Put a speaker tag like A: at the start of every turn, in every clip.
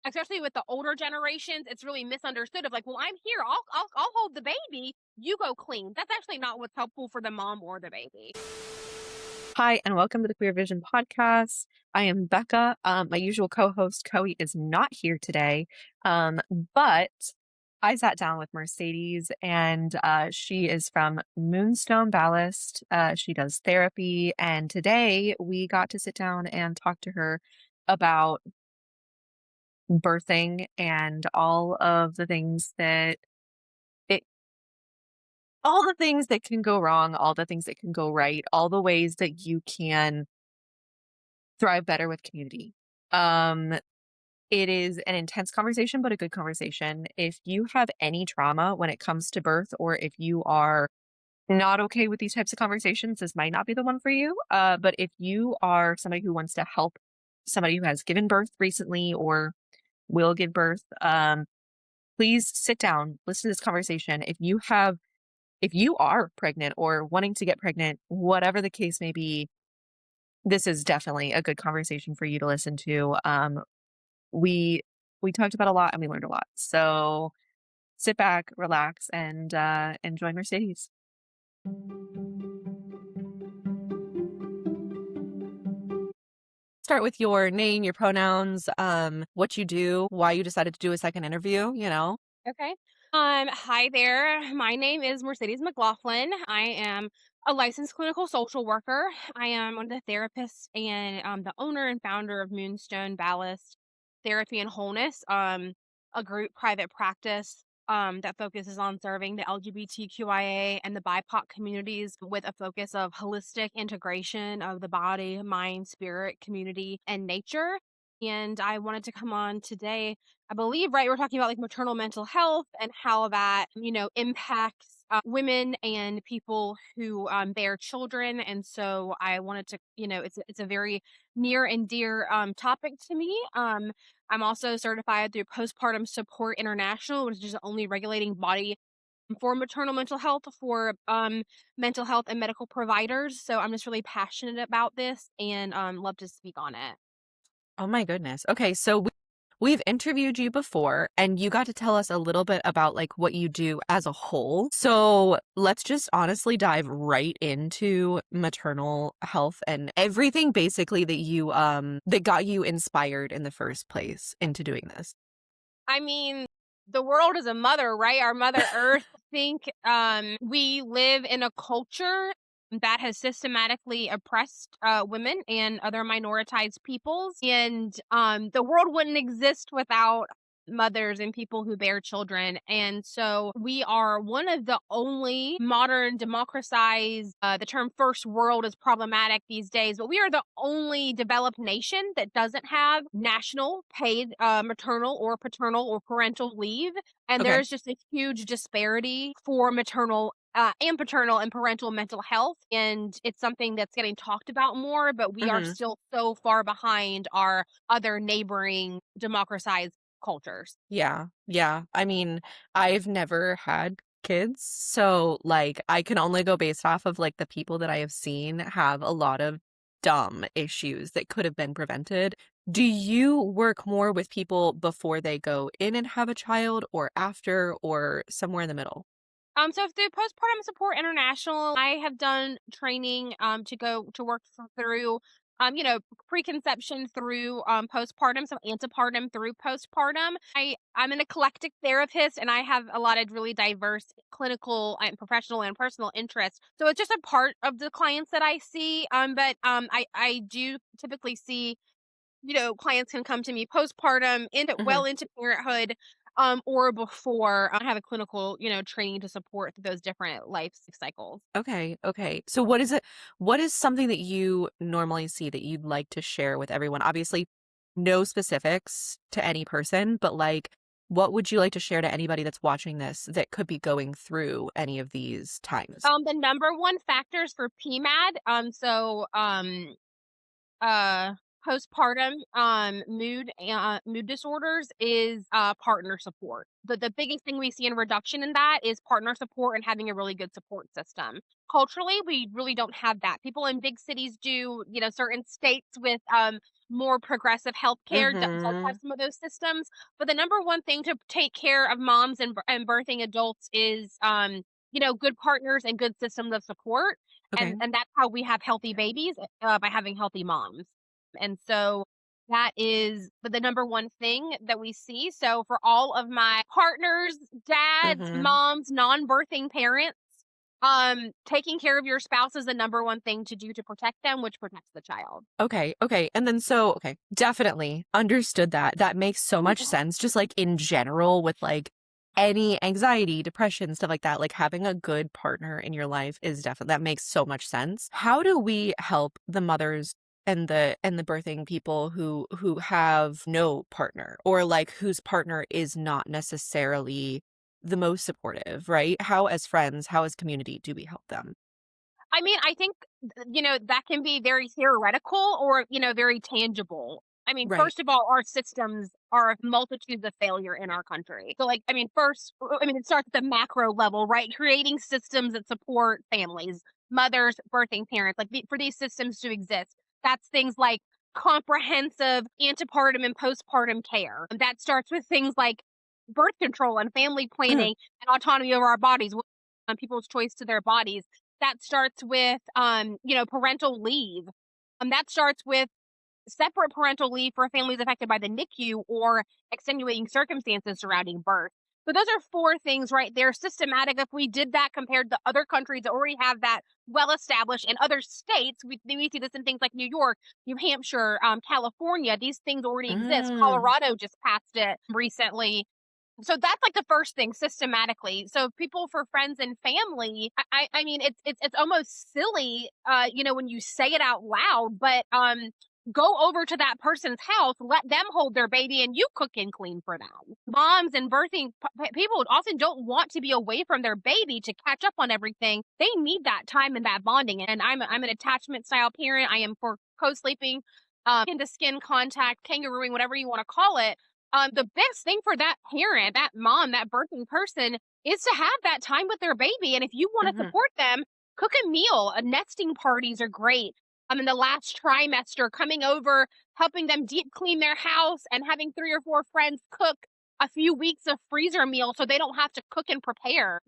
A: especially with the older generations, it's really misunderstood of like, well, I'm here, I'll hold the baby, you go clean. That's actually not what's helpful for the mom or the baby.
B: Hi, and welcome to the Queer Vision Podcast. I am Becca. My usual co-host, Coey, is not here today, um, but I sat down with Mercedes, and she is from Moonstone Ballast. She does therapy, and today we got to sit down and talk to her about birthing and it, all the things that can go wrong, all the things that can go right, all the ways that you can thrive better with community. Um, it is an intense conversation, but a good conversation. If you have any trauma when it comes to birth, or if you are not okay with these types of conversations, this might not be the one for you. But if you are somebody who wants to help somebody who has given birth recently or will give birth, please sit down, listen to this conversation. If you are pregnant or wanting to get pregnant, whatever the case may be, this is definitely a good conversation for you to listen to. We we talked about a lot and we learned a lot. So sit back, relax, and join Mercedes. Start with your name, your pronouns, what you do, why you decided to do a second interview.
A: Okay. Hi there. My name is Mercedes McLaughlin. I am a licensed clinical social worker. I am one of the therapists and the owner and founder of Moonstone Ballast Therapy and Wholeness, a group private practice that focuses on serving the LGBTQIA and the BIPOC communities with a focus of holistic integration of the body, mind, spirit, community, and nature. And I wanted to come on today, I believe, right, we're talking about like maternal mental health and how that, impacts women and people who bear children. And so I wanted to, it's a very near and dear topic to me. I'm also certified through Postpartum Support International, which is the only regulating body for maternal mental health for mental health and medical providers. So I'm just really passionate about this and love to speak on it.
B: Oh my goodness. Okay, so we've interviewed you before and you got to tell us a little bit about like what you do as a whole. So let's just honestly dive right into maternal health and everything basically that got you inspired in the first place into doing this.
A: I mean, the world is a mother, right? Our mother earth. I think we live in a culture that has systematically oppressed women and other minoritized peoples. And the world wouldn't exist without mothers and people who bear children. And so we are one of the only modern democratized, the term first world is problematic these days, but we are the only developed nation that doesn't have national paid maternal or paternal or parental leave. And
B: Okay.
A: there's just a huge disparity for maternal and paternal and parental mental health. And it's something that's getting talked about more, but we are
B: Hmm.
A: still so far behind our other neighboring democratized cultures.
B: Yeah. Yeah. I mean, I've never had kids, so like I can only go based off of like the people that I have seen have a lot of dumb issues that could have been prevented. Do you work more with people before they go in and have a child or after or somewhere in the middle?
A: So through Postpartum Support International, I have done training to go to work through preconception through postpartum, so antepartum through postpartum. I'm an eclectic therapist and I have a lot of really diverse clinical and professional and personal interests. So it's just a part of the clients that I see. But I do typically see, clients can come to me postpartum,
B: Hmm.
A: well into parenthood, or before. I have a clinical, training to support those different life cycles.
B: Okay, okay. So what is something that you normally see that you'd like to share with everyone? Obviously, no specifics to any person, but like what would you like to share to anybody that's watching this that could be going through any of these times?
A: The number one factors for PMAD, uh, postpartum mood disorders is partner support. The biggest thing we see in reduction in that is partner support and having a really good support system. Culturally, we really don't have that. People in big cities do, certain states with more progressive healthcare does have
B: Mhm.
A: some of those systems. But the number one thing to take care of moms and birthing adults is good partners and good systems of support.
B: Okay.
A: And that's how we have healthy babies, by having healthy moms. And so that is the number one thing that we see. So for all of my partners, dads,
B: Mhm.
A: moms, non-birthing parents, taking care of your spouse is the number one thing to do to protect them, which protects the child.
B: Okay, okay, and then okay, definitely understood that. That makes so much
A: Mhm.
B: sense just, like, in general with, like, any anxiety, depression, stuff like that, like, having a good partner in your life is definitely that makes so much sense. How do we help the mothers and the birthing people who have no partner or, like, whose partner is not necessarily the most supportive, right? How as friends, how as community do we help them?
A: I mean, I think, that can be very theoretical or, very tangible. I mean,
B: Right.
A: first of all, our systems are multitudes of failure in our country. So, like, I mean, first, it starts at the macro level, right? Creating systems that support families, mothers, birthing parents, like for these systems to exist. That's things like comprehensive antepartum and postpartum care. That starts with things like birth control and family
B: Uh,
A: planning and autonomy over our bodies, people's choice to their bodies. That starts with, parental leave. That starts with separate parental leave for families affected by the NICU or extenuating circumstances surrounding birth. So those are four things right there, systematic. If we did that compared to other countries that already have that well established, in other states, we see this in things like New York, New Hampshire, California. These things already exist.
B: mm,
A: Colorado just passed it recently. So that's like the first thing systematically. So people for friends and family, I mean it's almost silly when you say it out loud, but go over to that person's house, let them hold their baby and you cook and clean for them. Moms and birthing people often don't want to be away from their baby to catch up on everything. They need that time and that bonding. And I'm an attachment style parent. I am for co-sleeping, skin to skin contact, kangarooing, whatever you want to call it. The best thing for that parent, that mom, that birthing person is to have that time with their baby. And if you want to
B: mhm,
A: support them, cook a meal. Nesting parties are great. In the last trimester, coming over, helping them deep clean their house and having 3 or 4 friends cook a few weeks of freezer meal so they don't have to cook and prepare.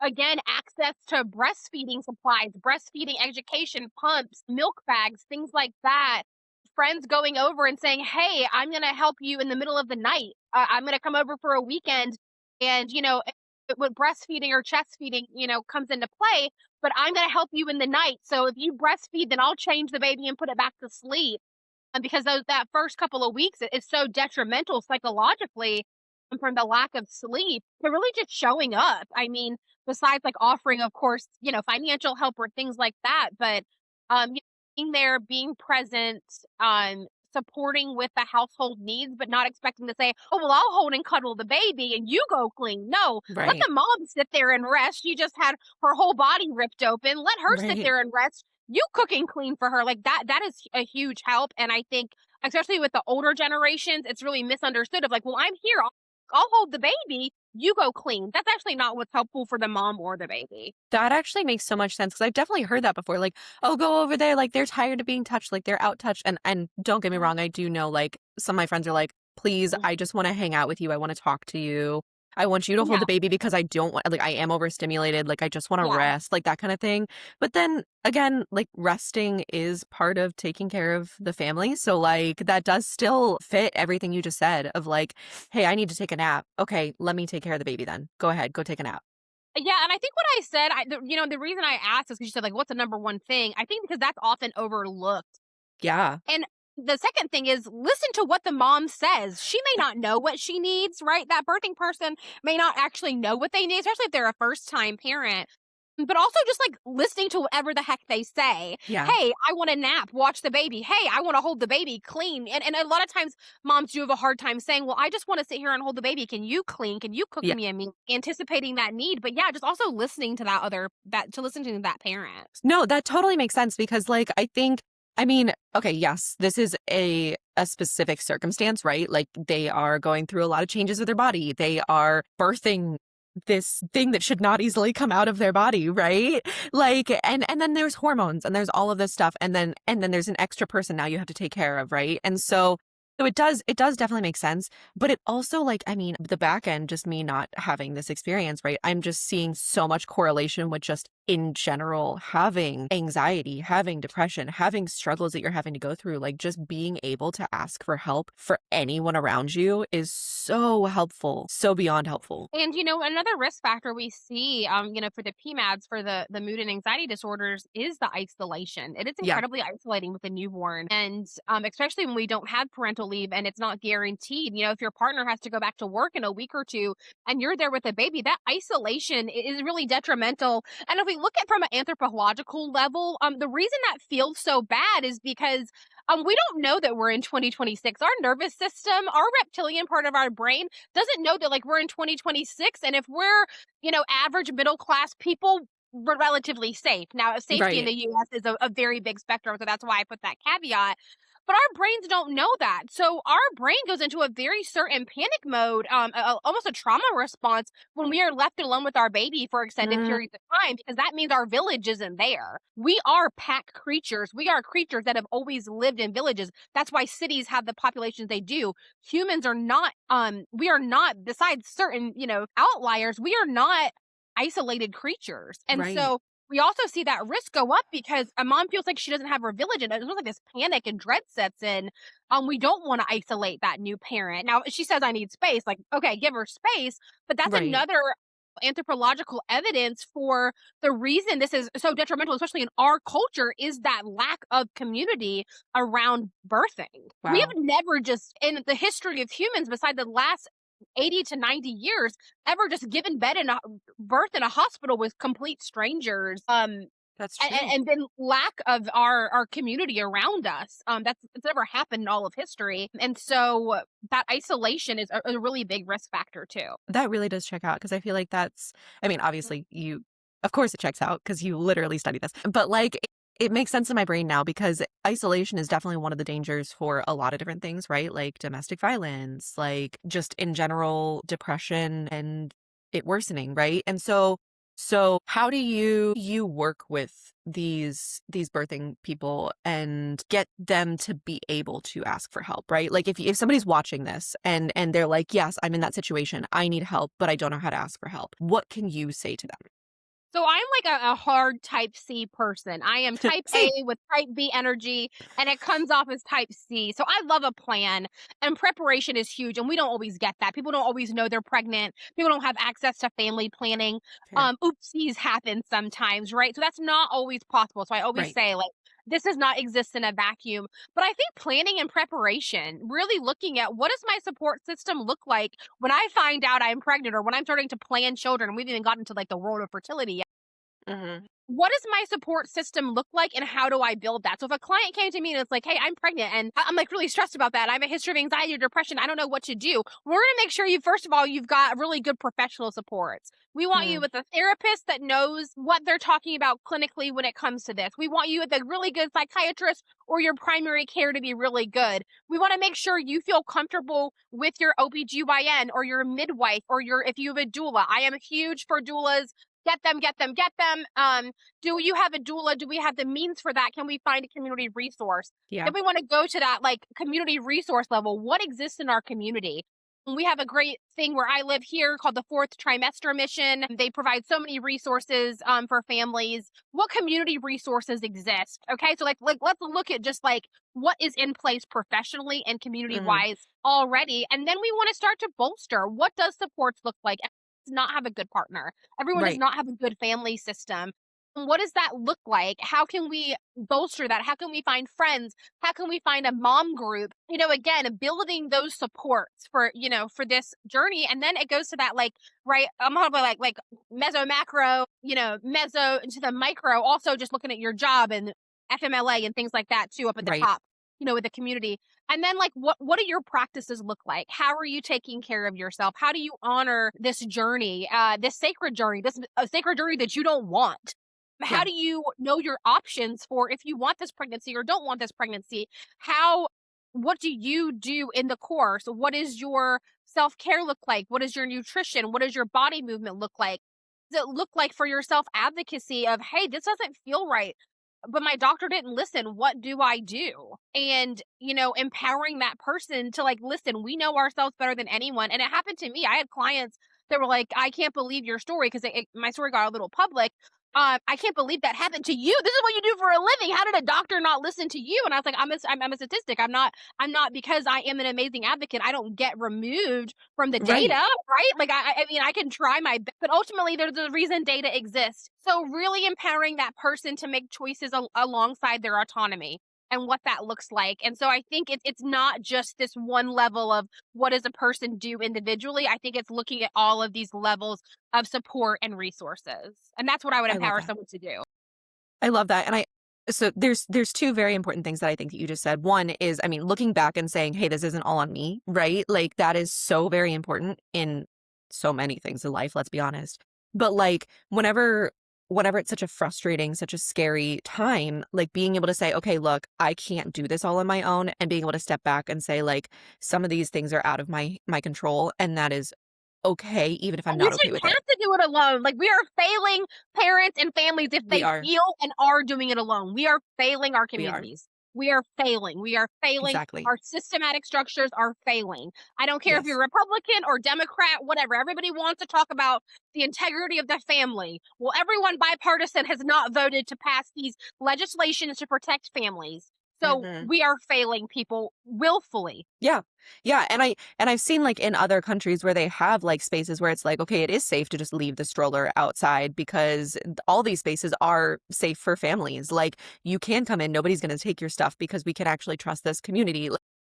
A: Again, access to breastfeeding supplies, breastfeeding education, pumps, milk bags, things like that. Friends going over and saying, "Hey, I'm going to help you in the middle of the night. I'm going to come over for a weekend." And, with breastfeeding or chest feeding, comes into play, but I'm going to help you in the night. So if you breastfeed, then I'll change the baby and put it back to sleep. And because that first couple of weeks is so detrimental psychologically from the lack of sleep to really just showing up. I mean, besides like offering, of course, financial help or things like that, but being there, being present, supporting with the household needs, but not expecting to say, "Oh, well, I'll hold and cuddle the baby and you go clean." No, let
B: right,
A: the mom sit there and rest. She just had her whole body ripped open. Let her sit
B: right.
A: there and rest. You cook and clean for her. Like that is a huge help. And I think, especially with the older generations, it's really misunderstood of like, well, I'm here. I'll hold the baby. You go clean. That's actually not what's helpful for the mom or the baby.
B: That actually makes so much sense because I've definitely heard that before. Like, "Oh, go over there, like, they're tired of being touched, like, they're out touched." And don't get me
A: Mhm,
B: wrong, I do know, like, some of my friends are like, "Please,
A: mhm.
B: I just wanna hang out with you, I wanna talk to you. I want you to hold
A: Yeah,
B: the baby because I don't want like, I am overstimulated, like, I just wanna
A: yeah.
B: rest," like, that kinda thing. But then, again, like, resting is part of taking care of the family, so, like, that does still fit everything you just said of, like, "Hey, I need to take a nap. Okay, let me take care of the baby then. Go ahead, go take a nap."
A: Yeah, and I think what I said, the reason I asked is because you said like, what's the number one thing? I think because that's often overlooked.
B: Yeah.
A: And the second thing is listen to what the mom says. She may not know what she needs, right? That birthing person may not actually know what they need, especially if they're a first time parent. But also just like listening to whatever the heck they say.
B: Yeah.
A: Hey, I want a nap, watch the baby. Hey, I want to hold the baby, clean. And a lot of times moms do have a hard time saying, well, I just want to sit here and hold the baby. Can you clean? Can you cook
B: Yeah.
A: me a meal? Anticipating that need. But yeah, just also listening to to listen to that parent.
B: No, that totally makes sense because, like, I think I mean, okay, yes, this is a specific circumstance, right? Like they are going through a lot of changes with their body. They are birthing this thing that should not easily come out of their body, right? Like and then there's hormones and there's all of this stuff and then there's an extra person now you have to take care of, right? And so it does definitely make sense, but it also like I mean, the back end just me not having this experience, right? I'm just seeing so much correlation with just in general having anxiety, having depression, having struggles that you're having to go through, like just being able to ask for help for anyone around you is so helpful, so beyond helpful.
A: And, another risk factor we see, for the PMADs, for the mood and anxiety disorders is the isolation. It is
B: Yeah,
A: incredibly isolating with a newborn. And especially when we don't have parental leave and it's not guaranteed, if your partner has to go back to work in a week or two and you're there with a baby, that isolation is really detrimental. And if we look at from an anthropological level, the reason that feels so bad is because we don't know that we're in 2026. Our nervous system, our reptilian part of our brain doesn't know that like we're in 2026 and if we're, average middle class people, we're relatively safe. Now, safety in
B: right,
A: the US is a very big spectrum, so that's why I put that caveat. But our brains don't know that. So our brain goes into a very certain panic mode, almost a trauma response when we are left alone with our baby for extended
B: mm,
A: periods of time, because that means our village isn't there. We are pack creatures. We are creatures that have always lived in villages. That's why cities have the populations they do. Humans are not, we are not, besides certain, outliers, we are not isolated creatures. And
B: right,
A: so we also see that risk go up because a mom feels like she doesn't have her village and it's like this panic and dread sets in. We don't want to isolate that new parent. Now she says I need space, like, okay, give her space, but that's
B: right,
A: another anthropological evidence for the reason this is so detrimental, especially in our culture, is that lack of community around birthing. We have
B: wow,
A: never just in the history of humans, beside the last 80 to 90 years, ever just given birth in a hospital with complete strangers.
B: that's
A: And,
B: true.
A: and then lack of our community around us. That's it's never happened in all of history. And so that isolation is a really big risk factor too.
B: That really does check out because I feel like that's I mean, obviously, of course it checks out because you literally study this, but, like, it makes sense in my brain now because isolation is definitely one of the dangers for a lot of different things, right? Like domestic violence, like, just in general depression and it worsening, right? And so how do you work with these birthing people and get them to be able to ask for help, right? Like if somebody's watching this and they're like, "Yes, I'm in that situation. I need help, but I don't know how to ask for help." What can you say to them?
A: So I'm like a hard type C person. I am type A
B: Same.
A: with type B energy, and it comes off as type C. So I love a plan, and preparation is huge. And we don't always get that. People don't always know they're pregnant. People don't have access to family planning.
B: Fair.
A: Oopsies happen sometimes, right? So that's not always possible. So I always
B: Right.
A: say, like, this does not exist in a vacuum. But I think planning and preparation, really looking at what does my support system look like when I find out I'm pregnant or when I'm starting to plan children. We've even gotten to like the world of fertility.
B: Mhm.
A: What does my support system look like and how do I build that? So if a client came to me and it's like, hey, I'm pregnant and I'm like really stressed about that. I have a history of anxiety or depression. I don't know what to do. We're going to make sure first of all, you've got really good professional supports. We want you
B: Mm.
A: with a therapist that knows what they're talking about clinically when it comes to this. We want you with a really good psychiatrist or your primary care to be really good. We want to make sure you feel comfortable with your OBGYN or your midwife or if you have a doula. I am huge for doulas. Get them, get them, get them. Do you have a doula? Do we have the means for that? Can we find a community resource?
B: Yeah.
A: If we want to go to that like community resource level, what exists in our community? We have a great thing where I live here called the Fourth Trimester Mission. They provide so many resources for families. What community resources exist? Okay, so like let's look at just like what is in place professionally and community
B: Mhm.
A: wise already, and then we want to start to bolster. What does supports look like? Does not have a good partner. Everyone does
B: Right.
A: not have a good family system. What does that look like? How can we bolster that? How can we find friends? How can we find a mom group? Again, building those supports for this journey. And then it goes to that, like, right, I'm talking about like meso macro, meso into the micro, also just looking at your job and FMLA and things like that too up at the
B: Right.
A: top, with the community. And then like what do your practices look like? How are you taking care of yourself? How do you honor this journey, this sacred journey, this a sacred journey that you don't want? How
B: Yeah.
A: do you know your options for if you want this pregnancy or don't want this pregnancy? How what do you do in the course? What is your self-care look like? What is your nutrition? What does your body movement look like? Does it look like for your self-advocacy of, "Hey, this doesn't feel right, but my doctor didn't listen. What do I do?" And, empowering that person to, like, "Listen, we know ourselves better than anyone." And it happened to me. I had clients that were like, "I can't believe your story," 'cause my story got a little public. "I can't believe that happened to you. This is what you do for a living. How did a doctor not listen to you?" And I was like, I'm a statistic. I'm not because I am an amazing advocate, I don't get removed from the data,
B: Right.
A: right? Like, I mean, I can try my best, but ultimately, there's a reason data exists. So really empowering that person to make choices alongside their autonomy and what that looks like. And so I think it's not just this one level of what does a person do individually. I think it's looking at all of these levels of support and resources. And that's what I would
B: I love
A: empower
B: that.
A: someone to do.
B: I love that, and I so there's 2 very important things that I think that you just said. One is, I mean, looking back and saying, "Hey, this isn't all on me," right? Like, that is so very important in so many things in life, let's be honest. But, like, whenever it's such a frustrating, such a scary time, like, being able to say, "Okay, look, I can't do this all on my own," and being able to step back and say, like, "Some of these things are out of my control, and that is okay, even if I'm
A: And you
B: not okay
A: shouldn't
B: with it."
A: have to do it alone. Like, we are failing parents and families if
B: We
A: they
B: are.
A: feel and are doing it alone. We are failing our
B: We are.
A: communities. We are failing. We are failing.
B: Exactly.
A: Our systematic structures are failing. I don't care if
B: Yes.
A: you're Republican or Democrat, whatever. Everybody wants to talk about the integrity of the family. Well, everyone bipartisan has not voted to pass these legislations to protect families. So
B: Mhm.
A: we are failing people willfully.
B: Yeah. Yeah, and I've seen, like, in other countries where they have, like, spaces where it's like, okay, it is safe to just leave the stroller outside because all these spaces are safe for families. Like, you can come in, nobody's gonna take your stuff because we can actually trust this community.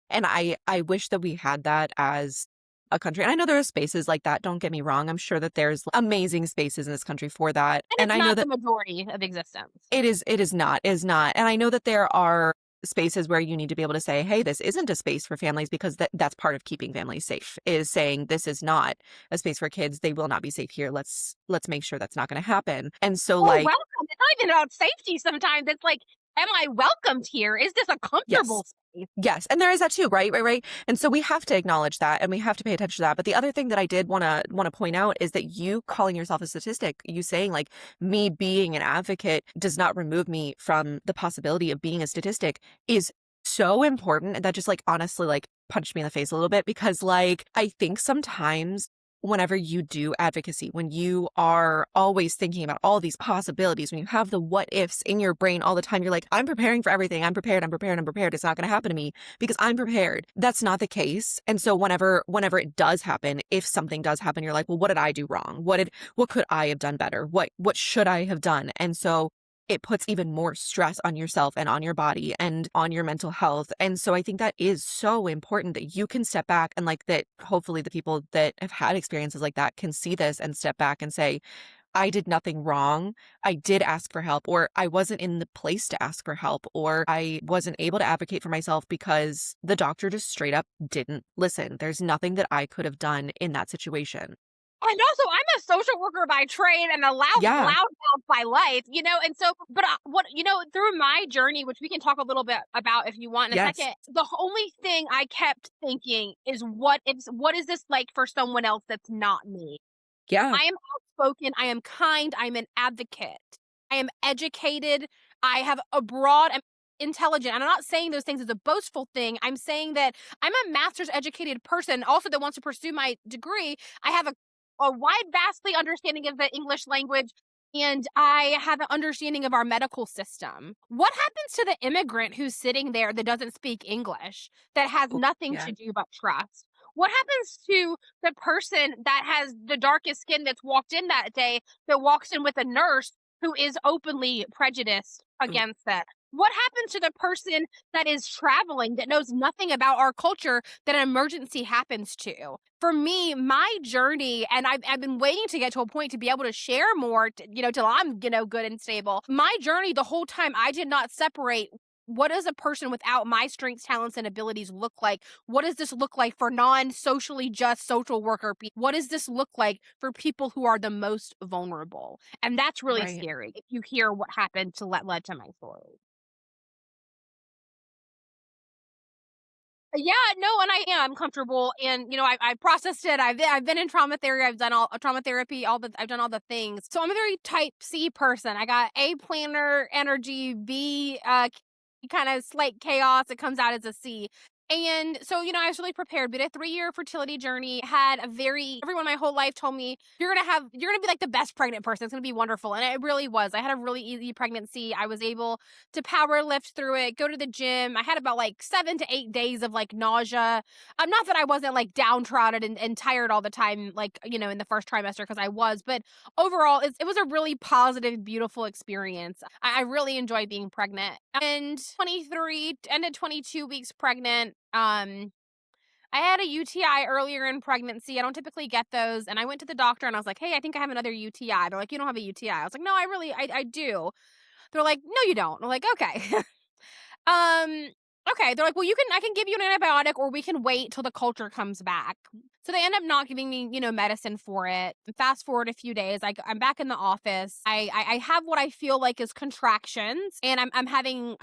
B: And I wish that we had that as a country. And I know there are spaces like that, don't get me wrong. I'm sure that there's amazing spaces in this country for that.
A: And
B: And
A: it's
B: I know
A: not the
B: that
A: majority of existence.
B: it is not. And I know that there are spaces where you need to be able to say, "Hey, this isn't a space for families," because that's part of keeping families safe, is saying, "This is not a space for kids. They will not be safe here. Let's make sure that's not gonna happen." And so,
A: Or
B: like,
A: welcome. It's not even about safety sometimes. It's like, am I welcomed here? Is this a
B: yes.
A: comfortable space?
B: Yes, and there is that too, right, right, right? And so we have to acknowledge that, and we have to pay attention to that. But the other thing that I did wanna point out is that you calling yourself a statistic, you saying, like, "Me being an advocate does not remove me from the possibility of being a statistic," is so important, and that just, like, honestly, like, punched me in the face a little bit because, like, I think sometimes whenever you do advocacy, when you are always thinking about all these possibilities, when you have the what ifs in your brain all the time, you're like, "I'm preparing for everything. I'm prepared. I'm prepared. I'm prepared. It's not going to happen to me because I'm prepared." That's not the case. And so whenever it does happen, if something does happen, you're like, "Well, what did I do wrong? What could I have done better? What should I have done?" And so it puts even more stress on yourself and on your body and on your mental health. And so I think that is so important that you can step back and, like, that hopefully the people that have had experiences like that can see this and step back and say, "I did nothing wrong. I did ask for help," or "I wasn't in the place to ask for help," or "I wasn't able to advocate for myself because the doctor just straight up didn't listen. There's nothing that I could have done in that situation."
A: And also, I'm a social worker by trade and a
B: Yeah.
A: loudmouth by life, and so, but through my journey, which we can talk a little bit about if you want in a
B: Yes.
A: second, the only thing I kept thinking is what is this like for someone else that's not me?
B: Yeah.
A: I am outspoken, I am kind, I'm an advocate. I am educated, I have a broad and intelligent, and I'm not saying those things as a boastful thing, I'm saying that I'm a master's educated person also that wants to pursue my degree. I have a wide, vastly understanding of the English language, and I have an understanding of our medical system. What happens to the immigrant who's sitting there that doesn't speak English, that has
B: Oh,
A: nothing
B: yeah.
A: to do but trust? What happens to the person that has the darkest skin that's walked in that day, that walks in with a nurse who is openly prejudiced
B: Ooh.
A: against that? What happens to the person that is traveling that knows nothing about our culture that an emergency happens to? For me, my journey, and I've been waiting to get to a point to be able to share more, till I'm, good and stable. My journey the whole time, I did not separate what does a person without my strengths, talents, and abilities look like? What does this look like for non-socially just social worker people? What does this look like for people who are the most vulnerable? And that's really
B: Right.
A: scary if you hear what happened to let led to my story. Yeah, no, and I am comfortable, and I processed it. I've been in trauma theory. I've done all trauma therapy. I've done all the things. So I'm a very type C person. I got A planner energy, B kind of slight chaos. It comes out as a C. And so, I was really prepared. But a 3-year fertility journey had everyone my whole life told me, you're gonna be like the best pregnant person. It's gonna be wonderful. And it really was. I had a really easy pregnancy. I was able to power lift through it, go to the gym. I had about like 7 to 8 days of like nausea. Not that I wasn't like downtrodden and tired all the time, like, in the first trimester, because I was, but overall, it was a really positive, beautiful experience. I really enjoyed being pregnant. And 23, ended 22 weeks pregnant. I had a UTI earlier in pregnancy. I don't typically get those. And I went to the doctor and I was like, hey, I think I have another UTI. They're like, you don't have a UTI. I was like, no, I do. They're like, no, you don't. I'm like, okay. Um, okay. They're like, well, I can give you an antibiotic or we can wait till the culture comes back. So they end up not giving me, medicine for it. Fast forward a few days, I'm back in the office. I have what I feel like is contractions, and I'm having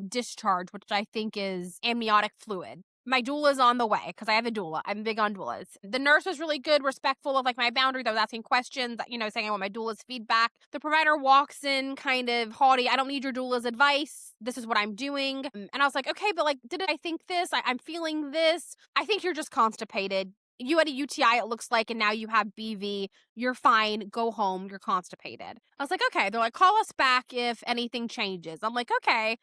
A: discharge, which I think is amniotic fluid. My doula's on the way because I have a doula. I'm big on doulas. The nurse was really good, respectful of like my boundaries. I was asking questions, saying I want my doula's feedback. The provider walks in kind of haughty. I don't need your doula's advice. This is what I'm doing. And I was like, okay, but like, did I think this? I'm feeling this. I think you're just constipated. You had a UTI, it looks like, and now you have BV. You're fine. Go home. You're constipated. I was like, okay. They're like, call us back if anything changes. I'm like, okay.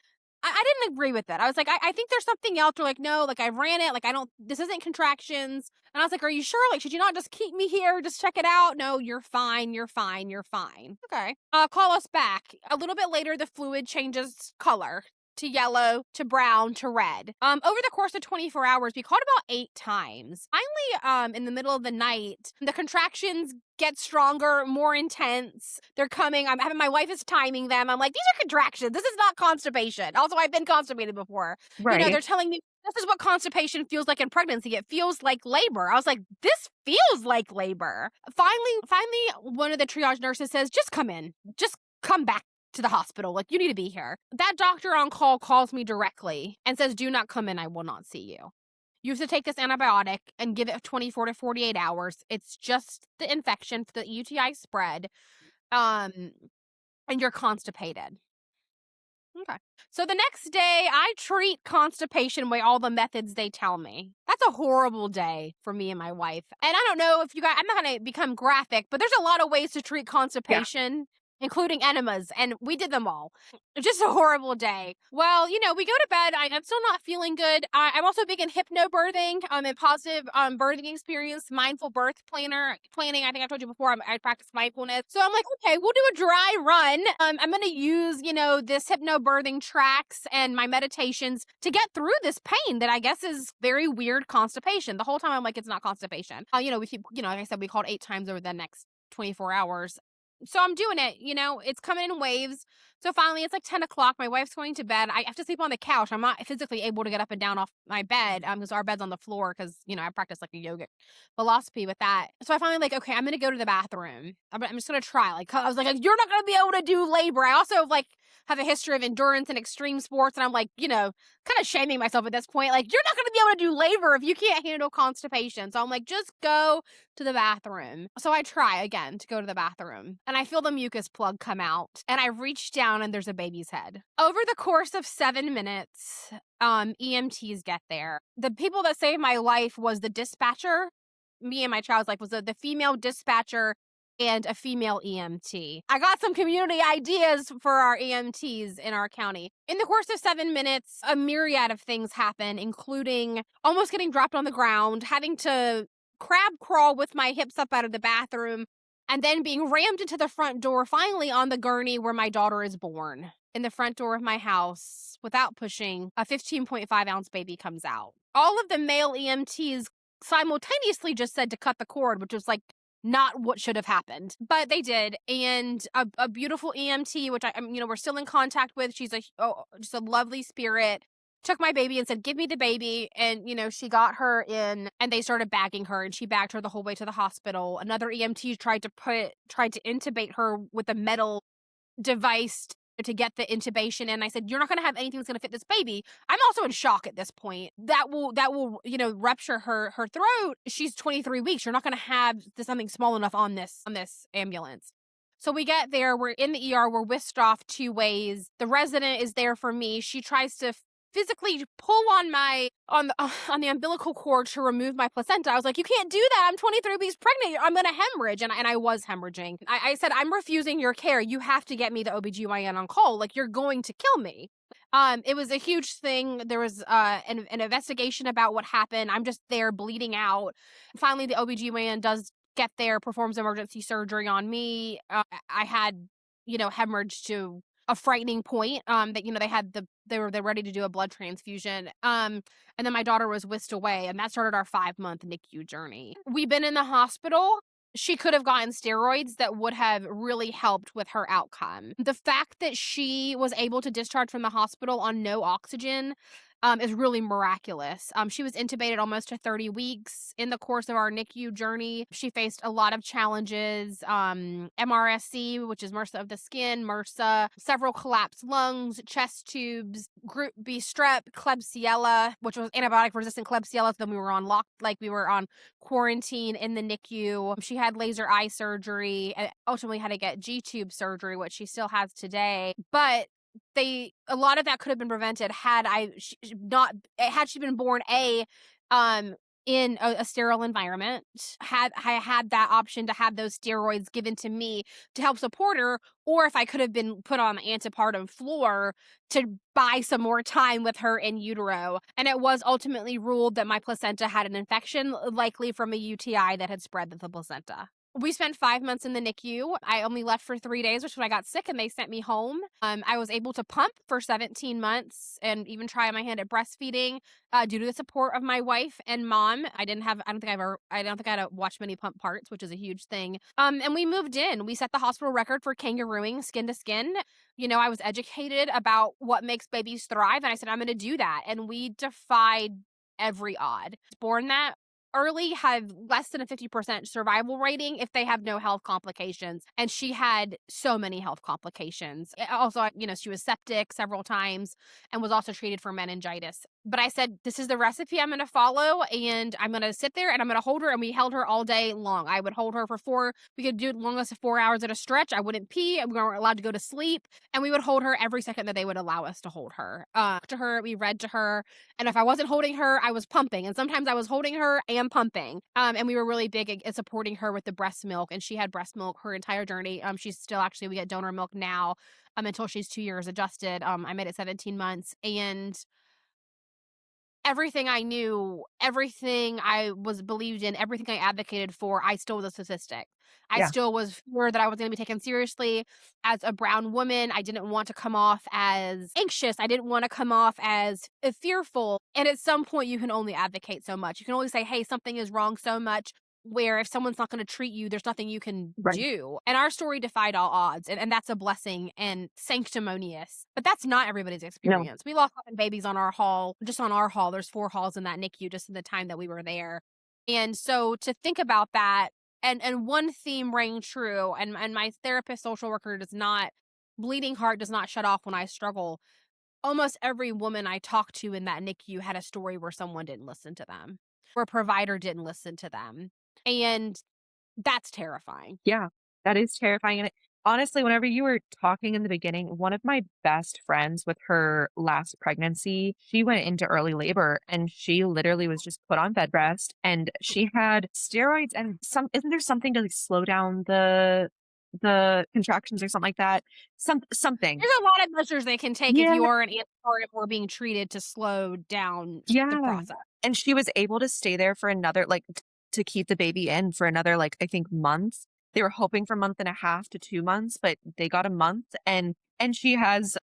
A: I didn't agree with it. I was like, I think there's something else. They're like, no, like I ran it. Like, this isn't contractions. And I was like, are you sure? Like, should you not just keep me here? Just check it out. No, you're fine. You're fine. You're fine. Okay. Call us back. A little bit later, the fluid changes color to yellow, to brown, to red. Over the course of 24 hours, we called about 8 times. Finally, in the middle of the night, the contractions get stronger, more intense. They're coming. I'm having my wife is timing them. I'm like, these are contractions. This is not constipation. Also, I've been constipated before.
B: Right.
A: They're telling me this is what constipation feels like in pregnancy. It feels like labor. I was like, this feels like labor. Finally, one of the triage nurses says, just come in. Just come back to the hospital. Like, you need to be here. That doctor on call calls me directly and says, do not come in. I will not see you. You have to take this antibiotic and give it 24 to 48 hours. It's just the infection, the UTI spread, and you're constipated. Okay. So the next day, I treat constipation by all the methods they tell me. That's a horrible day for me and my wife. And I don't know if you guys, I'm not going to become graphic, but there's a lot of ways to treat
B: Yeah.
A: constipation, including enemas, and we did them all. Just a horrible day. Well, we go to bed. I'm still not feeling good. I'm also big in hypnobirthing, and positive birthing experience, mindful birth planning. I think I told you before, I practice mindfulness. So I'm like, okay, we'll do a dry run. I'm going to use, this hypnobirthing tracks and my meditations to get through this pain that I guess is very weird constipation. The whole time I'm like, it's not constipation. We keep, like I said, we called 8 times over the next 24 hours. So I'm doing it, it's coming in waves. So finally it's like 10 o'clock. My wife's going to bed. I have to sleep on the couch. I'm not physically able to get up and down off my bed because our bed's on the floor because, I practice like a yogic philosophy with that. So I finally like, okay, I'm going to go to the bathroom. I'm just going to try. Like, I was like, you're not going to be able to do labor. I also like have a history of endurance and extreme sports. And I'm like, kind of shaming myself at this point. Like, you're not going to be able to do labor if you can't handle constipation. So I'm like, just go to the bathroom. So I try again to go to the bathroom and I feel the mucus plug come out and I reach down and there's a baby's head. Over the course of 7 minutes, EMTs get there. The people that saved my life was the dispatcher. Me and my child's life was the female dispatcher and a female EMT. I got some community ideas for our EMTs in our county. In the course of 7 minutes, a myriad of things happen, including almost getting dropped on the ground, having to crab crawl with my hips up out of the bathroom, and then being rammed into the front door, finally on the gurney where my daughter is born. In the front door of my house, without pushing, a 15.5-ounce baby comes out. All of the male EMTs simultaneously just said to cut the cord, which was like not what should have happened, but they did. And a beautiful EMT, which we're still in contact with. She's just a lovely spirit. Took my baby and said, "Give me the baby." And, she got her in and they started bagging her and she bagged her the whole way to the hospital. Another EMT tried to intubate her with a metal device to get the intubation in. I said, "You're not going to have anything that's going to fit this baby." I'm also in shock at this point. That will rupture her throat. She's 23 weeks. You're not going to have something small enough on this ambulance. So we get there, we're in the ER, we're whisked off 2 ways. The resident is there for me. She tries to physically pull on on the umbilical cord to remove my placenta. I was like, "You can't do that. I'm 23 weeks pregnant. I'm going to hemorrhage." And I was hemorrhaging. I said, "I'm refusing your care. You have to get me the OBGYN on call. Like, you're going to kill me." It was a huge thing. There was an investigation about what happened. I'm just there bleeding out. Finally, the OBGYN does get there, performs emergency surgery on me. I had, hemorrhage to a frightening point. That they were ready to do a blood transfusion. And then my daughter was whisked away, and that started our 5-month NICU journey. We've been in the hospital. She could have gotten steroids that would have really helped with her outcome. The fact that she was able to discharge from the hospital on no oxygen is really miraculous. She was intubated almost to 30 weeks. In the course of our NICU journey, she faced a lot of challenges, MRSC, which is MRSA of the skin, MRSA, several collapsed lungs, chest tubes, group B strep, Klebsiella, which was antibiotic-resistant Klebsiella. So then we were on quarantine in the NICU. She had laser eye surgery and ultimately had to get G-tube surgery, which she still has today. But a lot of that could have been prevented had she been born in a sterile environment. Had I had that option to have those steroids given to me to help support her, or if I could have been put on the antepartum floor to buy some more time with her in utero. And it was ultimately ruled that my placenta had an infection, likely from a UTI that had spread to the placenta. We spent 5 months in the NICU. I only left for 3 days, which is when I got sick and they sent me home. I was able to pump for 17 months and even try my hand at breastfeeding due to the support of my wife and mom. I don't think I had to watch many pump parts, which is a huge thing. And we moved in. We set the hospital record for kangarooing skin to skin. I was educated about what makes babies thrive, and I said, "I'm going to do that." And we defied every odd. Born that early have less than a 50% survival rating if they have no health complications. And she had so many health complications. Also, she was septic several times and was also treated for meningitis. But I said, "This is the recipe I'm going to follow, and I'm going to sit there and I'm going to hold her." And we held her all day long. I would hold her we could do it long as 4 hours at a stretch. I wouldn't pee. We weren't allowed to go to sleep. And we would hold her every second that they would allow us to hold her. We read to her. And if I wasn't holding her, I was pumping. And sometimes I was holding her and pumping. And we were really big at supporting her with the breast milk. And she had breast milk her entire journey. She's still we get donor milk now until she's 2 years adjusted. I made it 17 months. And everything I knew, everything I was believed in, everything I advocated for, I still was a statistic. I
B: Yeah.
A: still was sure that I was going to be taken seriously as a brown woman. I didn't want to come off as anxious. I didn't want to come off as fearful. And at some point, you can only advocate so much. You can only say, "Hey, something is wrong," so much where if someone's not going to treat you, there's nothing you can
B: Right.
A: do. And our story defied all odds. And that's a blessing and sanctimonious. But that's not everybody's
B: No.
A: experience. We lost 11 babies on our hall. Just on our hall, there's 4 halls in that NICU just in the time that we were there. And so to think about that, and one theme rang true, and my therapist, social worker bleeding heart does not shut off when I struggle. Almost every woman I talked to in that NICU had a story where someone didn't listen to them, where a provider didn't listen to them. And that's terrifying.
B: Yeah, that is terrifying, and honestly, whenever you were talking in the beginning, one of my best friends with her last pregnancy, she went into early labor, and she literally was just put on bed rest, and she had steroids and isn't there something to, like, slow down the contractions or something like that? Something.
A: There's a lot of measures they can take if
B: Yeah,
A: you are an antipartum or being treated to slow down the
B: yeah,
A: process.
B: and she was able to stay there for another, to keep the baby in for another, I think, month. They were hoping for a month and a half to 2 months, but they got a month, and she has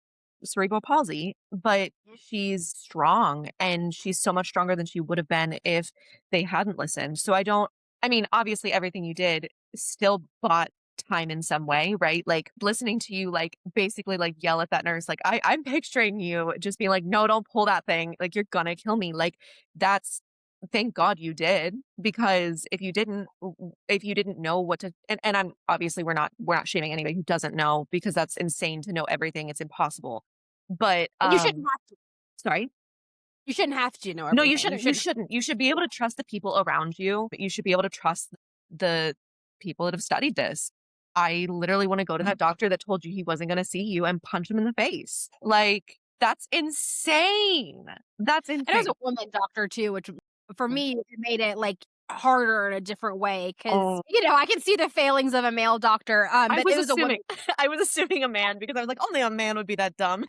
B: cerebral palsy, but she's strong, and she's so much stronger than she would have been if they hadn't listened. So I don't I mean, obviously everything you did still bought time in some way, right? Like listening to you like basically like yell at that nurse, like I'm picturing you just being like, no, don't pull that thing. Like you're gonna kill me. Like that's thank God you did because if you didn't know what to and I'm obviously we're not shaming anybody who doesn't know because that's insane to know everything. It's impossible. But
A: And you shouldn't have to.
B: sorry.
A: You shouldn't have to know
B: No, you
A: everything. You
B: shouldn't you
A: shouldn't.
B: shouldn't. You should be able to trust the people around you, but you should be able to trust the people that have studied this. I literally wanna go to that doctor that told you he wasn't gonna see you and punch him in the face. Like, that's insane. That's
A: And it was
B: insane.
A: a woman doctor too, which for me, it made it, like, harder in a different way because
B: Oh,
A: I can see the failings of a male doctor,
B: I
A: but
B: was
A: it was a woman.
B: assuming I was assuming a man because I was like, only a man would be that dumb.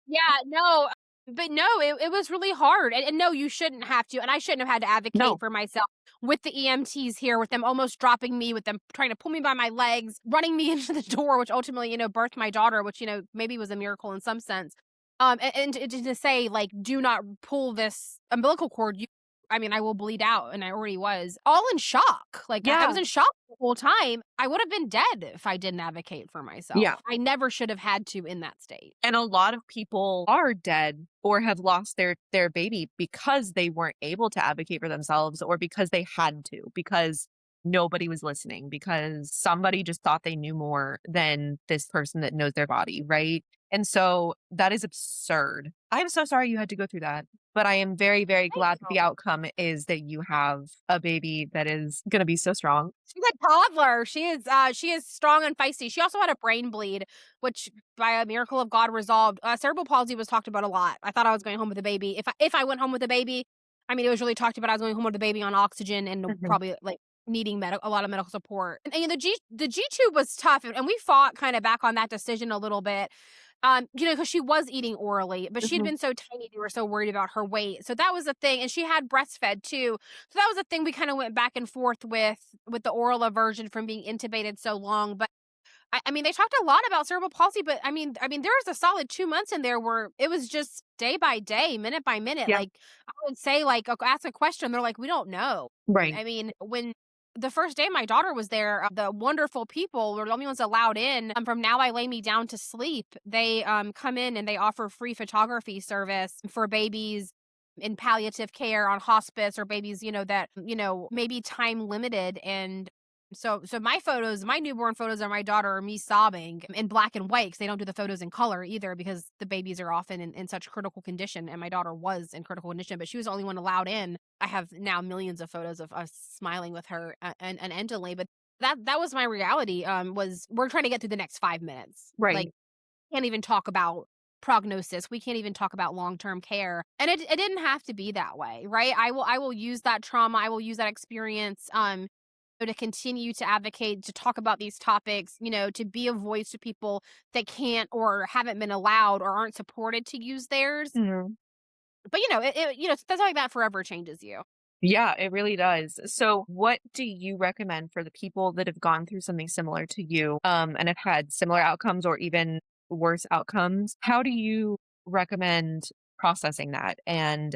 A: Yeah, no, but no, it was really hard, and no, you shouldn't have to, and I shouldn't have had to advocate
B: No.
A: for myself with the EMTs here, with them almost dropping me, with them trying to pull me by my legs, running me into the door, which ultimately, birthed my daughter, which, maybe was a miracle in some sense. And to say, like, "Do not pull this umbilical cord, you I mean, I will bleed out," and I already was, all in shock, like, I was
B: Yeah.
A: in shock the whole time. I would have been dead if I didn't advocate for
B: Yeah.
A: myself. I never should have had to in that state.
B: And a lot of people are dead or have lost their baby because they weren't able to advocate for themselves or because they had to, because nobody was listening, because somebody just thought they knew more than this person that knows their body, right? And so that is absurd. I'm so sorry you had to go through that, but I am very, very
A: Thank
B: glad that
A: you.
B: the outcome is that you have a baby that is going to be so strong.
A: She's a toddler. She is strong and feisty. She also had a brain bleed, which by a miracle of God resolved. Cerebral palsy was talked about a lot. I thought I was going home with a baby. If I went home with a baby, I mean, it was really talked about. I was going home with a baby on oxygen and
B: Mhm.
A: probably like needing a lot of medical support. And the G tube was tough, and we fought kind of back on that decision a little bit. Because she was eating orally, but she had
B: Mhm.
A: been so tiny, we were so worried about her weight. So that was the thing, and she had breastfed too. So that was the thing we kind of went back and forth with the oral aversion from being intubated so long. But I mean, they talked a lot about cerebral palsy, but I mean, there was a solid 2 months in there where it was just day by day, minute by minute.
B: Yeah.
A: Like I would say, like ask a question, they're like, we don't know.
B: Right.
A: I mean, when the first day my daughter was there, the wonderful people were the only ones allowed in. From Now I Lay Me Down to Sleep, they come in and they offer free photography service for babies in palliative care on hospice or babies, that, maybe time limited. And so my photos, my newborn photos of my daughter are me sobbing in black and white because they don't do the photos in color either because the babies are often in such critical condition. And my daughter was in critical condition, but she was the only one allowed in. I have now millions of photos of us smiling with her and endlessly, but that was my reality. Was we're trying to get through the next 5 minutes. Like
B: Right.
A: can't even talk about prognosis. We can't even talk about long-term care. And it didn't have to be that way, right? I will use that trauma. I will use that experience to continue to advocate, to talk about these topics, to be a voice to people that can't or haven't been allowed or aren't supported to use theirs.
B: Mhm.
A: But stuff like that forever changes you.
B: Yeah, it really does. So, what do you recommend for the people that have gone through something similar to you, and have had similar outcomes or even worse outcomes? How do you recommend processing that and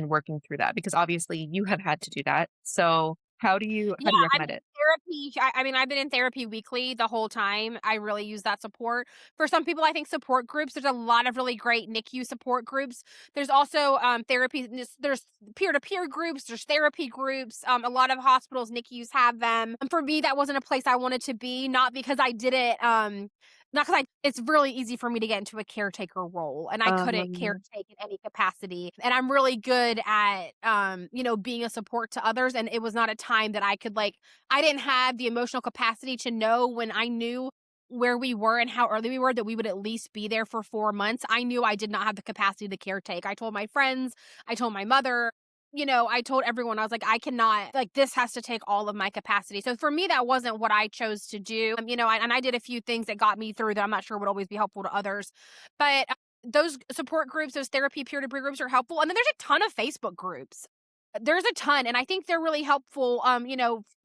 B: working through that? Because obviously you have had to do that. So,
A: Yeah,
B: how do you
A: I
B: recommend
A: mean,
B: it?
A: therapy I mean, I've been in therapy weekly the whole time. I really use that support. For some people, I think support groups, there's a lot of really great NICU support groups. There's also, therapy there's peer-to-peer groups, there's therapy groups. A lot of hospitals, NICUs have them. And for me, that wasn't a place I wanted to be, not because I did it, not because it's really easy for me to get into a caretaker role, and I couldn't
B: Um,
A: caretake in any capacity. And I'm really good at, being a support to others. And it was not a time that I could I didn't have the emotional capacity to know when I knew where we were and how early we were that we would at least be there for 4 months. I knew I did not have the capacity to caretake. I told my friends, I told my mother, I told everyone, I was like, I cannot, like, this has to take all of my capacity. So for me, that wasn't what I chose to do. And I did a few things that got me through that I'm not sure would always be helpful to others. But those support groups, those therapy peer to peer groups are helpful. And then there's a ton of Facebook groups. There's a ton, and I think they're really helpful,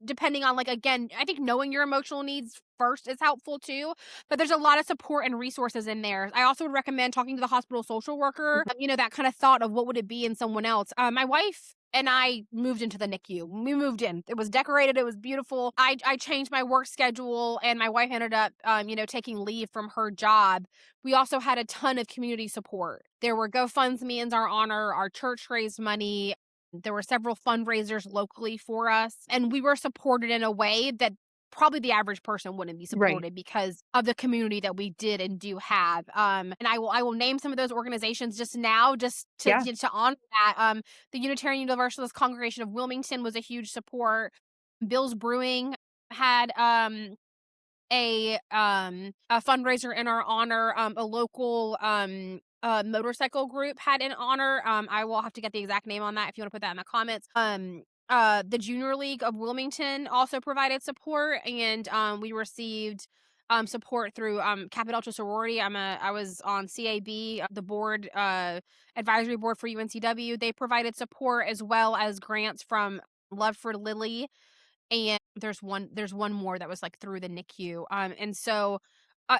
A: depending on, again, I think knowing your emotional needs first is helpful too, but there's a lot of support and resources in there. I also would recommend talking to the hospital social worker, that kind of thought of what would it be in someone else. My wife and I moved into the NICU. We moved in. It was decorated. It was beautiful. I changed my work schedule, and my wife ended up, taking leave from her job. We also had a ton of community support. There were GoFundMe in our honor. Our church raised money. There were several fundraisers locally for us, and we were supported in a way that probably the average person wouldn't be
B: Right.
A: supported because of the community that we did and do have. And I will name some of those organizations just now, just
B: Yeah.
A: to honor that. The Unitarian Universalist Congregation of Wilmington was a huge support. Bill's Brewing had a fundraiser in our honor. A local motorcycle group had an honor. I will have to get the exact name on that if you want to put that in the comments. The Junior League of Wilmington also provided support, and we received support through Kappa Delta sorority. I was on CAB, the board advisory board for UNCW. They provided support as well as grants from Love for Lily, and there's one more that was, like, through the NICU, and so,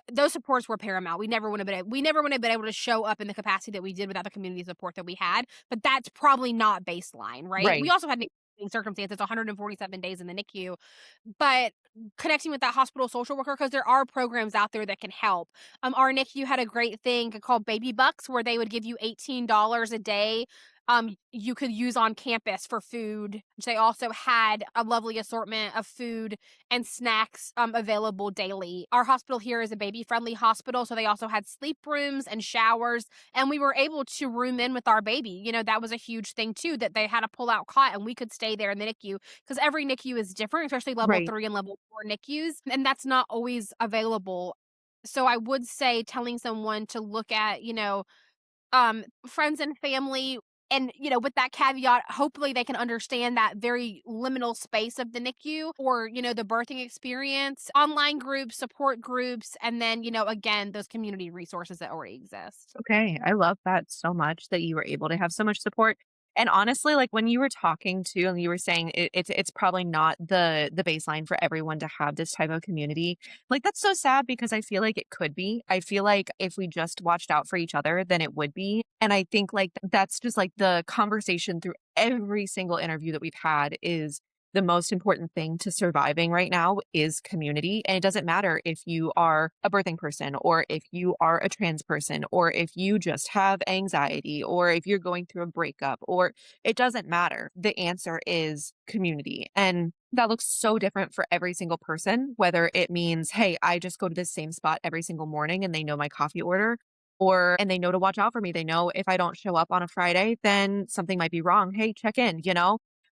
A: those supports were paramount. We never would have been able to show up in the capacity that we did without the community support that we had, but that's probably not baseline, right? We
B: Right.
A: also had an extenuating circumstances, 147 days in the NICU, but connecting with that hospital social worker, because there are programs out there that can help. Our NICU had a great thing called Baby Bucks, where they would give you $18 a day, you could use on campus for food. They also had a lovely assortment of food and snacks, available daily. Our hospital here is a baby-friendly hospital, so they also had sleep rooms and showers, and we were able to room in with our baby. That was a huge thing too, that they had a pull-out cot and we could stay there in the NICU, because every NICU is different, especially level
B: Right.
A: 3 and level 4 NICUs, and that's not always available. So I would say telling someone to look at, friends and family, and, with that caveat, hopefully they can understand that very liminal space of the NICU, or, the birthing experience, online groups, support groups, and then, again, those community resources that already exist.
B: Okay, I love that so much that you were able to have so much support. And honestly, like when you were talking to and you were saying it's probably not the baseline for everyone to have this type of community. Like that's so sad because I feel like it could be. I feel like if we just watched out for each other, then it would be. And I think like that's just like the conversation through every single interview that we've had is the most important thing to surviving right now is community. And it doesn't matter if you are a birthing person or if you are a trans person or if you just have anxiety or if you're going through a breakup or it doesn't matter. The answer is community. And that looks so different for every single person, whether it means, hey, I just go to the same spot every single morning and they know my coffee order. Or, and they know to watch out for me. They know if I don't show up on a Friday, then something might be wrong. Hey, check in.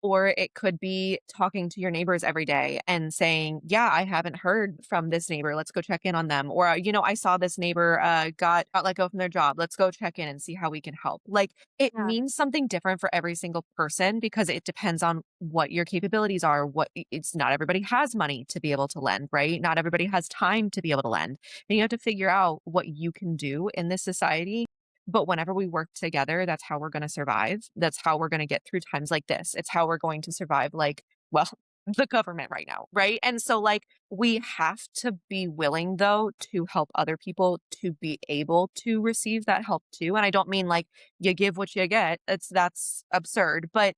B: Or it could be talking to your neighbors every day and saying, yeah, I haven't heard from this neighbor. Let's go check in on them. Or, I saw this neighbor got let go from their job. Let's go check in and see how we can help. Like it
A: Yeah.
B: means something different for every single person because it depends on what your capabilities are. It's not everybody has money to be able to lend, right? Not everybody has time to be able to lend. And you have to figure out what you can do in this society, but whenever we work together, that's how we're gonna survive. That's how we're gonna get through times like this. It's how we're going to survive, like, well, the government right now, right? And so, like, we have to be willing, though, to help other people to be able to receive that help too. And I don't mean like you give what you get. That's absurd. But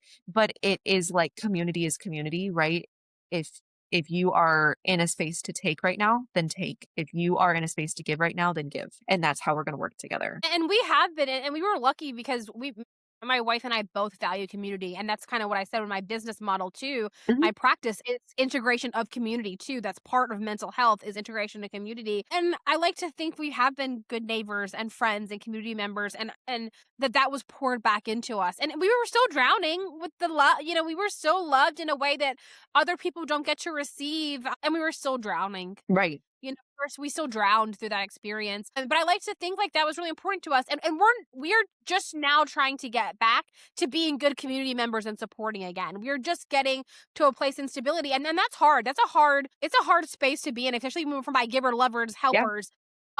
B: it is like community is community, right? If if you are in a space to take right now, then take. If you are in a space to give right now, then give. And that's how we're gonna work together.
A: And we have been, and we were lucky because my wife and I both value community, and that's kind of what I said with my business model too.
B: Mhm.
A: My practice is integration of community too. That's part of mental health is integration of community. And I like to think we have been good neighbors and friends and community members, and that was poured back into us. And we were still drowning with the love, we were still loved in a way that other people don't get to receive, and we were still drowning.
B: Right.
A: Of course, we still drowned through that experience, but I like to think like that was really important to us, and we're just now trying to get back to being good community members and supporting again. We're just getting to a place in stability, and then that's hard. It's a hard space to be in, especially moving from by giver, lovers,
B: Yeah.
A: helpers.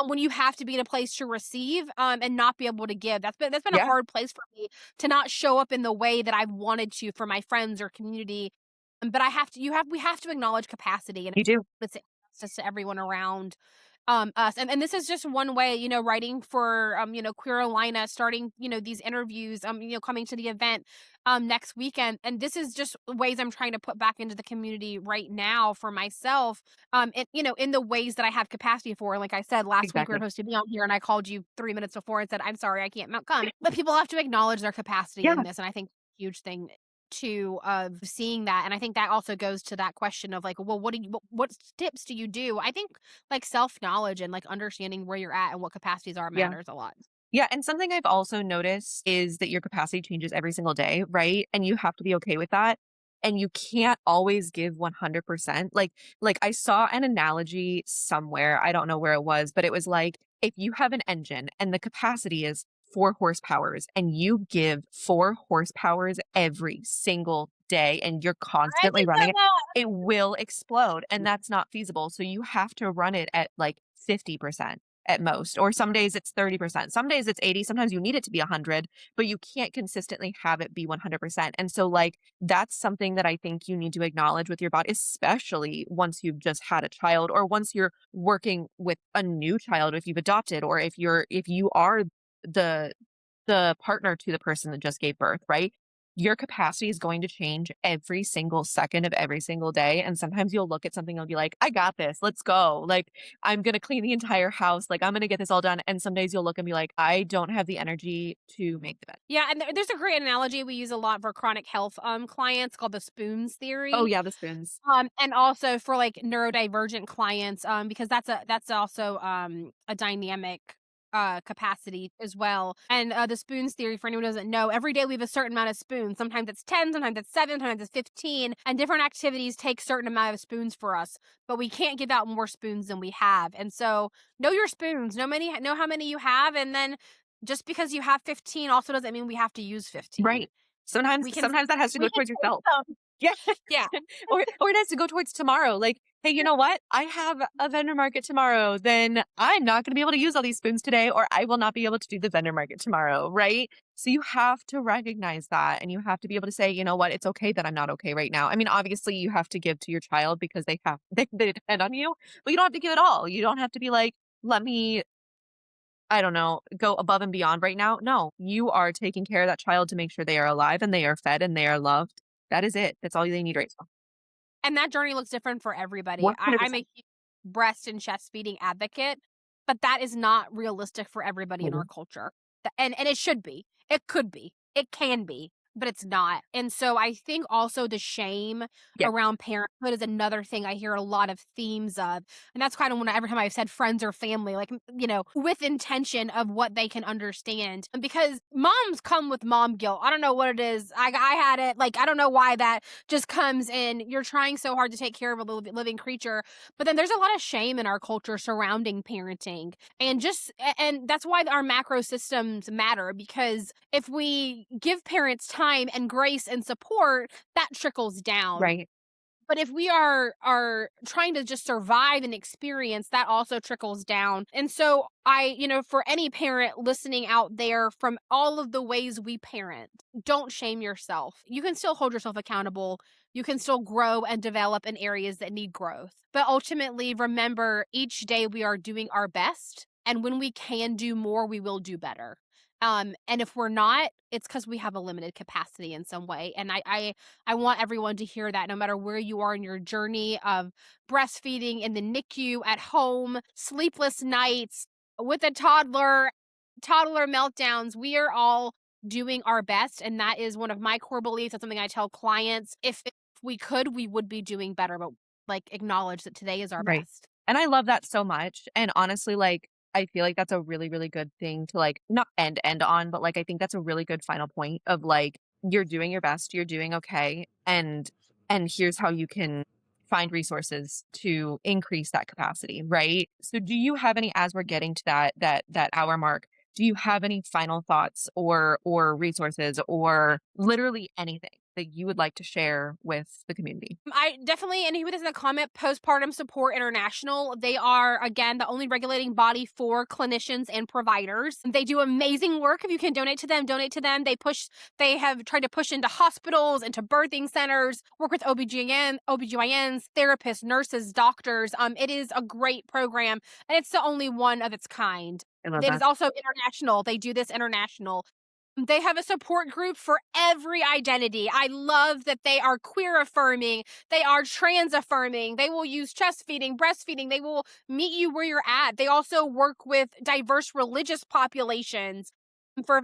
A: When you have to be in a place to receive, and not be able to give. That's been a
B: Yeah.
A: hard place for me to not show up in the way that I've wanted to for my friends or community. But I have to. We have to acknowledge capacity, and
B: You do.
A: it's access to everyone around. us. And this is just one way, writing for, Queerolina, starting, these interviews, coming to the event next weekend. And this is just ways I'm trying to put back into the community right now for myself. In the ways that I have capacity for. Like I said, last week we were
B: Exactly.
A: supposed to be on here and I called you 3 minutes before and said, I'm sorry, I can't come. But people have to acknowledge their capacity
B: Yeah.
A: in this. And I think huge thing too of seeing that. And I think that also goes to that question of like, well, what tips do you do? I think like self-knowledge and like understanding where you're at and what capacities are
B: Yeah.
A: matters a lot.
B: Yeah, and something I've also noticed is that your capacity changes every single day, right? And you have to be okay with that. And you can't always give 100%. Like I saw an analogy somewhere, I don't know where it was, but it was like if you have an engine and the capacity is 4 horsepowers and you give 4 horsepowers every single day and you're
A: I
B: constantly
A: think
B: running
A: that
B: it, it will explode and that's not feasible. So you have to run it at like 50% at most, or some days it's 30%. Some days it's 80, sometimes you need it to be 100, but you can't consistently have it be 100%. And so like that's something that I think you need to acknowledge with your body, especially once you've just had a child or once you're working with a new child if you've adopted or if you are the partner to the person that just gave birth, right? Your capacity is going to change every single second of every single day. And sometimes you'll look at something and be like, I got this. Let's go. Like, I'm going to clean the entire house. Like, I'm going to get this all done. And some days you'll look and be like, I don't have the energy to make the bed.
A: Yeah, and there's a great analogy we use a lot for chronic health clients called the spoons
B: Oh,
A: theory.
B: yeah, the spoons.
A: And also for like neurodivergent clients, because that's also a dynamic capacity as well. And the spoons theory, for anyone who doesn't know, every day we have a certain amount of spoons. Sometimes it's 10, sometimes it's 7, sometimes it's 15, and different activities take certain amount of spoons for us, but we can't give out more spoons than we have. And so know your spoons, know how many you have, and then just because you have 15 also doesn't mean we have to use 15.
B: Right. Sometimes,
A: We can
B: sometimes that has to
A: we
B: go
A: can
B: towards
A: take
B: yourself.
A: some.
B: Yeah.
A: Yeah.
B: Or it has to go towards tomorrow. Like, hey, you know what? I have a vendor market tomorrow. Then I'm not going to be able to use all these spoons today, or I will not be able to do the vendor market tomorrow. Right. So you have to recognize that and you have to be able to say, you know what? It's okay that I'm not okay right now. I mean, obviously you have to give to your child because they depend on you, but you don't have to give it all. You don't have to be like, let me, I don't know, go above and beyond right now. No, you are taking care of that child to make sure they are alive and they are fed and they are loved. That is it. That's all they need right now.
A: And that journey looks different for everybody. I'm a
B: 100%.
A: huge breast and chest feeding advocate, but that is not realistic for everybody in our
B: Mhm.
A: culture. And it should be. It could be. It can be, but it's not. And so I think also the shame
B: Yeah.
A: around parenthood is another thing I hear a lot of themes of. And that's kind of when every time I've said friends or family, like, with intention of what they can understand. And because moms come with mom guilt. I don't know what it is. I had it. Like, I don't know why that just comes in. You're trying so hard to take care of a living creature, but then there's a lot of shame in our culture surrounding parenting, and that's why our macro systems matter, because if we give parents time and grace and support, that trickles down.
B: Right.
A: But if we are trying to just survive and experience, that also trickles down. And so for any parent listening out there, from all of the ways we parent, don't shame yourself. You can still hold yourself accountable. You can still grow and develop in areas that need growth. But ultimately, remember, each day we are doing our best. And when we can do more, we will do better. And if we're not, it's because we have a limited capacity in some way. And I want everyone to hear that, no matter where you are in your journey of breastfeeding, in the NICU, at home, sleepless nights with a toddler meltdowns, we are all doing our best. And that is one of my core beliefs. That's something I tell clients. If we could, we would be doing better, but like acknowledge that today is our
B: Right.
A: best.
B: And I love that so much. And honestly, like, I feel like that's a really, really good thing to like not end on, but like I think that's a really good final point of like you're doing your best, you're doing okay, and here's how you can find resources to increase that capacity, right? So do you have any, as we're getting to that hour mark, do you have any final thoughts or resources or literally anything that you would like to share with the community?
A: I definitely, and he put this in the comment, Postpartum Support International. They are, again, the only regulating body for clinicians and providers. They do amazing work. If you can donate to them, donate to them. They have tried to push into hospitals, into birthing centers, work with OBGYNs, therapists, nurses, doctors. It is a great program, and it's the only one of its kind.
B: I love
A: It is
B: that.
A: also international. They do this international. They have a support group for every identity. I love that they are queer affirming. They are trans affirming. They will use chest feeding, breastfeeding. They will meet you where you're at. They also work with diverse religious populations for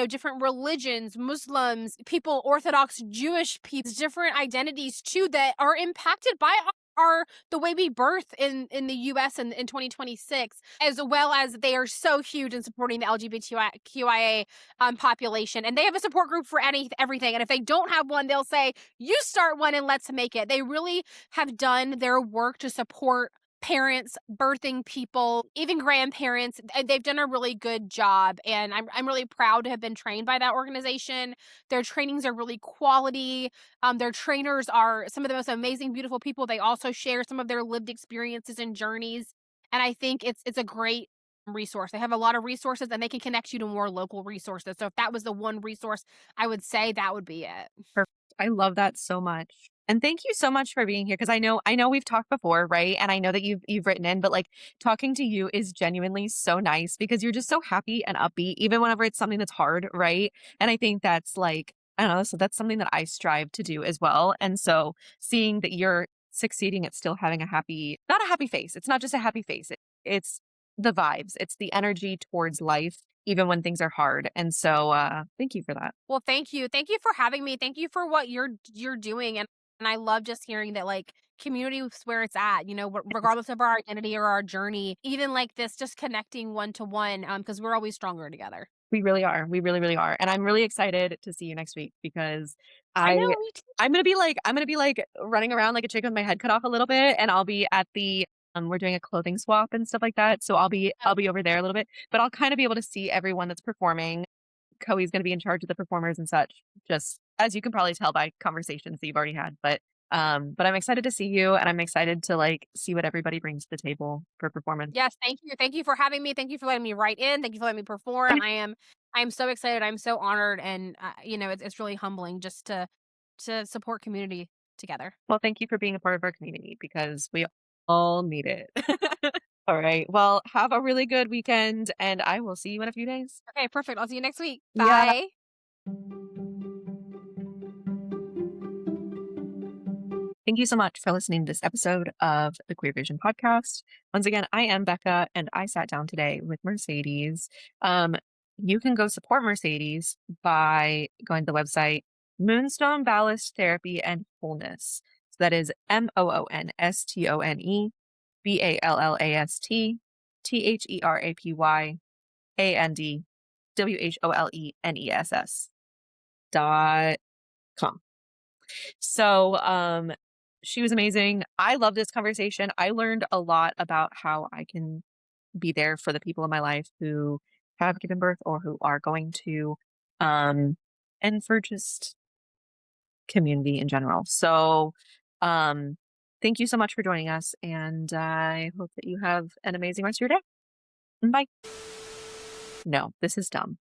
A: different religions, Muslims, people, Orthodox Jewish people, different identities too that are impacted by our the way we birth in the US in 2026, as well as they are so huge in supporting the LGBTQIA population. And they have a support group for everything. And if they don't have one, they'll say, you start one and let's make it. They really have done their work to support parents, birthing people, even grandparents. They've done a really good job. And I'm really proud to have been trained by that organization. Their trainings are really quality. Their trainers are some of the most amazing, beautiful people. They also share some of their lived experiences and journeys. And I think it's a great resource. They have a lot of resources and they can connect you to more local resources. So if that was the one resource, I would say that would be it.
B: Perfect. I love that so much. And thank you so much for being here because I know we've talked before, right? And I know that you've written in, but like talking to you is genuinely so nice because you're just so happy and upbeat, even whenever it's something that's hard, right? And I think that's like, I don't know, so that's something that I strive to do as well. And so seeing that you're succeeding at still having a happy, not a happy face. It's not just a happy face. It's the vibes. It's the energy towards life, even when things are hard. And so thank you for that.
A: Well, thank you. Thank you for having me. Thank you for what you're doing. And I love just hearing that like community is where it's at, regardless of our identity or our journey, even like this, just connecting one to one, because we're always stronger together.
B: We really are. We really, really are. And I'm really excited to see you next week because
A: I
B: I
A: know, me too.
B: I'm gonna be like running around like a chicken with my head cut off a little bit and I'll be at the we're doing a clothing swap and stuff like that. So I'll be over there a little bit, but I'll kind of be able to see everyone that's performing. Coey's gonna be in charge of the performers and such, just as you can probably tell by conversations that you've already had. But I'm excited to see you and I'm excited to like see what everybody brings to the table for performance.
A: Yes, thank you. Thank you for having me. Thank you for letting me write in. Thank you for letting me perform. I am so excited. I'm so honored, and it's really humbling just to support community together.
B: Well, thank you for being a part of our community because we all need it. All right. Well, have a really good weekend and I will see you in a few days.
A: Okay, perfect. I'll see you next week.
B: Yeah.
A: Bye.
B: Thank you so much for listening to this episode of the Queer Vision podcast. Once again, I am Becca and I sat down today with Mercedes. Um, you can go support Mercedes by going to the website Moonstone Ballast Therapy and Wholeness. So that is MoonstoneBallastTherapyandWholeness.com. So she was amazing. I love this conversation. I learned a lot about how I can be there for the people in my life who have given birth or who are going to, um, and for just community in general. So, um, thank you so much for joining us, and I hope that you have an amazing rest of your day. Bye. No, this is dumb.